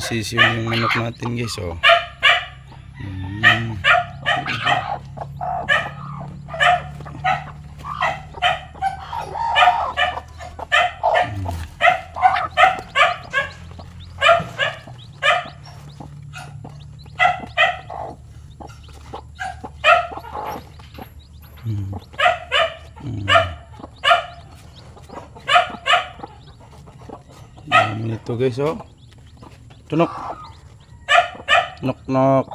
sisiw yung manok natin guys. Oh. Ito guys, oh. Tunok. Nok nok.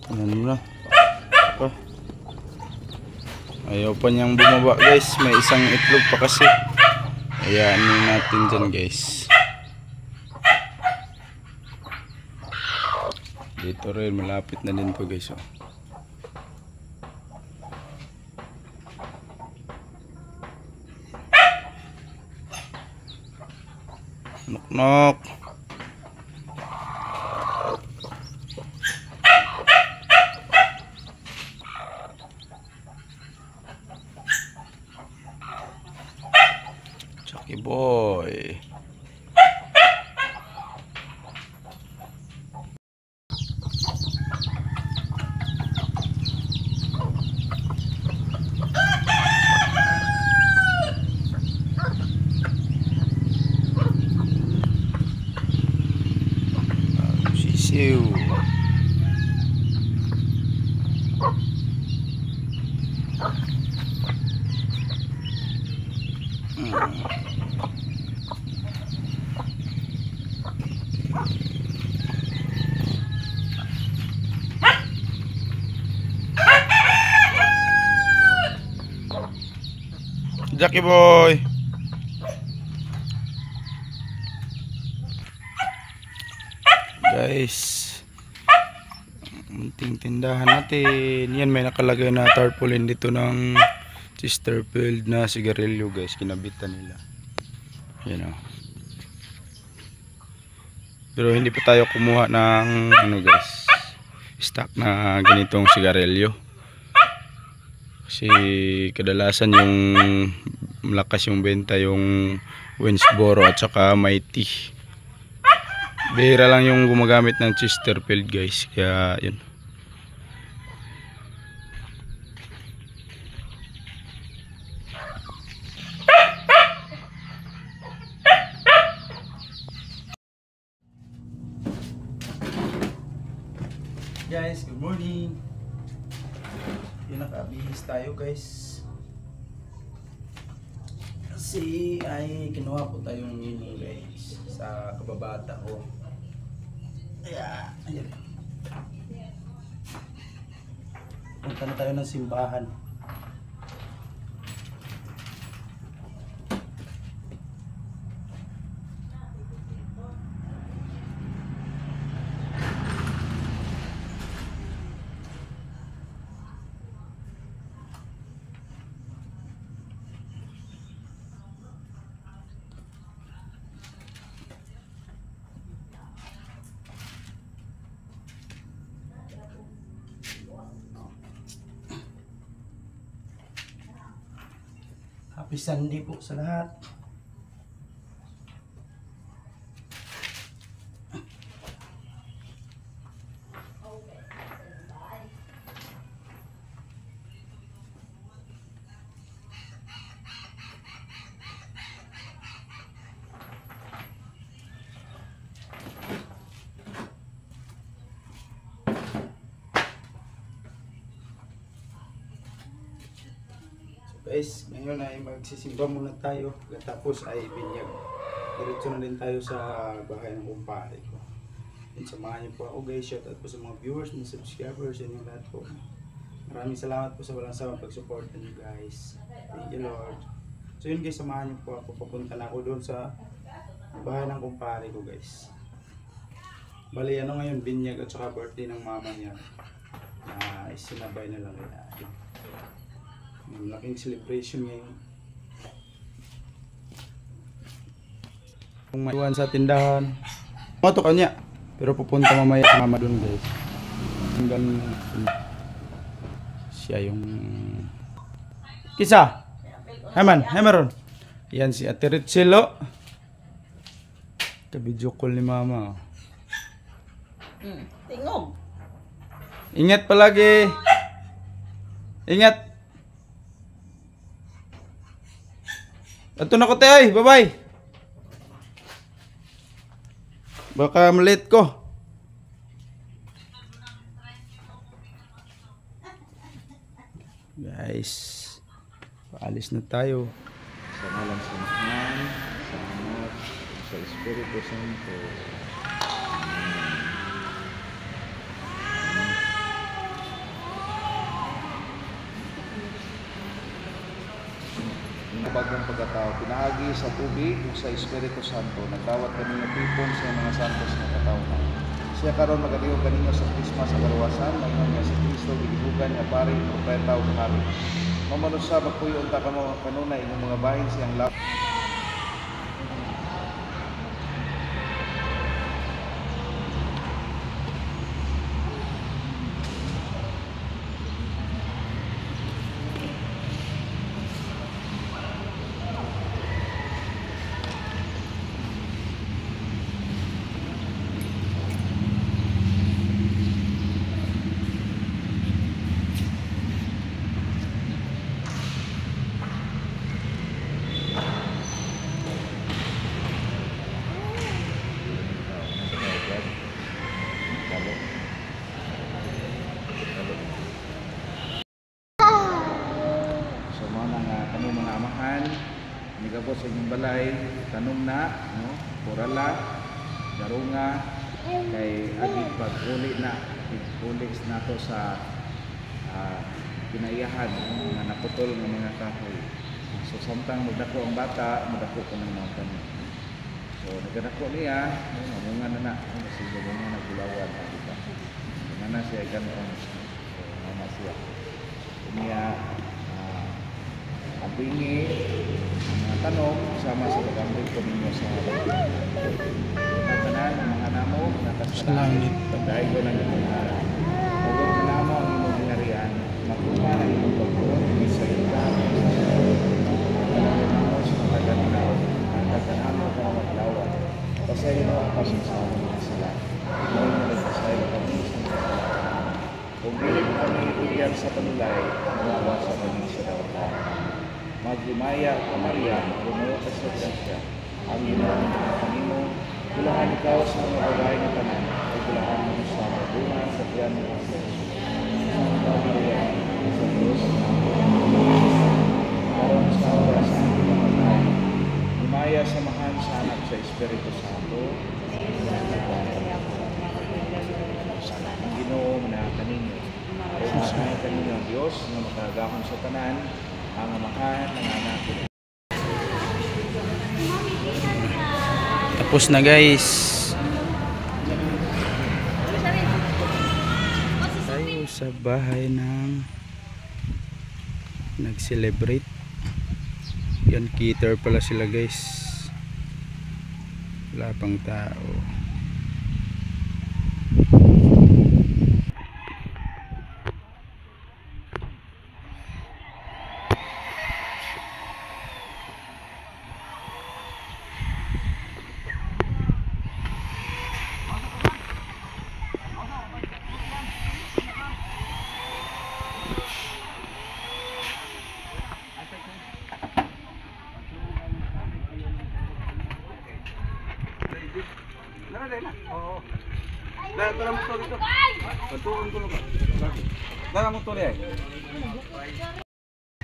Ano na? Ayaw pa niyang bumaba guys. May isang itlog pa kasi. Ayan natin dyan guys. Dito rin malapit na din po guys, oh. Nok nok. Chucky boy. Sisiw. Jackie boy. Guys, munting tindahan natin. Yan, may nakalagay na tarpaulin dito ng Chesterfield na sigarilyo guys. Kinabitan nila. Yan, oh. Pero hindi pa tayo kumuha ng ano guys, stock na ganitong sigarilyo. Kasi kadalasan yung malakas yung benta yung Winsboro at saka Mighty. Bihira lang yung gumagamit ng Chesterfield guys. Kaya yun. Guys, good morning. Yun, nakabihis tayo guys. Kasi ay kinuha po tayong yun guys sa kababata ko. Ayan. Punta na tayo ng simbahan. Happy Sunday po sa lahat. Guys, ngayon ay magsisimba muna tayo. Tapos ay binyag. Diretso na din tayo sa bahay ng kumpare ko. And samahan niyo po ako guys. Shout out po sa mga viewers, mga subscribers, and yung lahat po. Maraming salamat po sa walang sawang pag-support niyo guys. Thank you Lord. So yun guys, samahan niyo po ako. Papunta na ako doon sa bahay ng kumpare ko guys. Bali ano ngayon, binyag at saka birthday ng mama niya. Isinabay na lang nila. Malaking celebration ngayon. Kung maiwan sa tindahan, moto kanya. Pero pupunta mamaya sa mama dun guys. Hanggang siya yung kisa. Meron. Yan si Ate Richelo. Ka-video call ni Mama. Tingog. Ingat palagi. Ingat. Ato na ko tayo. Bye-bye. Baka malit ko. Guys, paalis na tayo. Sa ngalan sa Mahal, sa Anak, sa Espiritu Santo. Ang bagong pagkatao, pinahagi sa tubig o sa Espiritu Santo, nagdawat kanino tipon sa mga santos na katawhan. Siya karon magaliw kanino sa Christmas sa karawasan, mayroon niya si Kristo, gidibugan niya pari, propeta o hari. Mamanusa magpuyo unta ka mo kanunay ng mga bahin siyang lap. So mga kami mga amahan, nigabot sa inyong balay, tanong na, no? Purala, darunga, kay agig pag-uli na, uli na to sa pinaiyahan, mga naputol ng mga kahoy. So samtang magdako ang bata, magdako ko ng mga tanim. So nagdako niya, mamunga na na, kasi gano'n na nagbulawan, diba? Na siya gano'n, so mama siya. Niya, ang pingi, ang mga tanong, sama sa pag-ambit ko ninyo sa natanan, ang mga namo, nakasalangit, pagdahin ko ng mga huwag na namo ang inyong binarian, makuha na inyong pagkuhan, isa yung dami, ang namo sa mga ganaw, ang katanamo ka maglawan, pasayin mo ang pasinsawa ng sila, ikaw yung nagpasayin kami sa mga kung hindi mo kami ibigyan sa panulay, mawawa sa kami sa dapat. Maglimaya ka Maria, lumayo ka sa Diyasya, ang ginawa ng mga kanino, gulahan ikaw sa mga babae ng tanan, ay gulahan mo sa mabunan sa tiyan ng Jesus. Santa Maria, sa Diyos, karon sa oras ng pinamatay, lumaya sa mahal sa Anak sa Espiritu Santo, ang Ginoo na kanino, ay masahay kanino ang Diyos na makagahon sa tanan, ang amahan ng anak. Tapos na guys. Tayo sa bahay ng nag-celebrate. Yan, cater pala sila guys. Wala pang tao.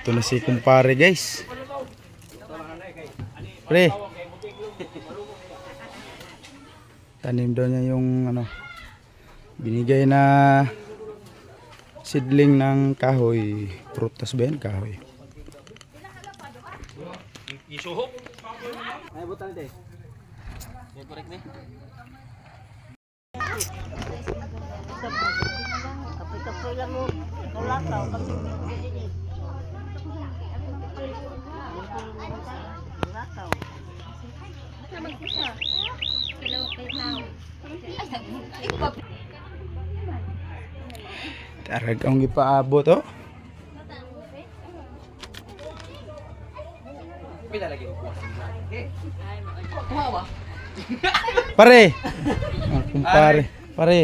Ito na si kumpare guys. Pre, tanim daw niya yung ano, binigay na seedling ng kahoy. Prutas ba yan? Kahoy. Isuhok. Ay butang de. May korek ni. Kapoy lang mo. Kulakaw kasi hindi. Kulakaw. Basta magkita. Hello kay tao. Tarag ang ipaabot oh. Pila lagi ko kuha sa vlog. Okay. Kuha ba? Pare. Pare. Pare.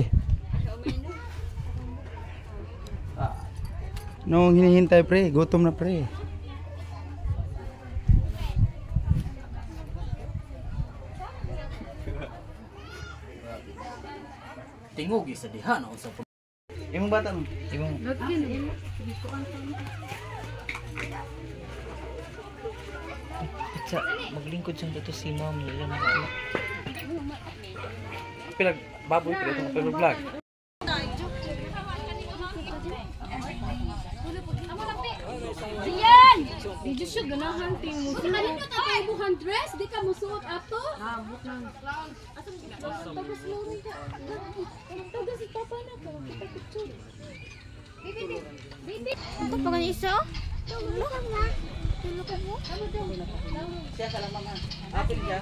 Nung hinihintay pre, gutom na pre. Tingog sa diha na usap. Imong bata mo. Imong Sa maglingkod sa dito si mom nila na anak. pilag baboy pila itong pero vlog. Diyan! Dito siya ganahan ting mo. Sinalit ka tayo buhan dress, di ka musuot ato? Habot lang. Tapos lori ka. Tagas si papa na ko. Kita picture. Bibi, bibi. Ito pa ganyan isa? Tulog ka na. Tulog ka mo? Siya sa lang mga. Apil siya.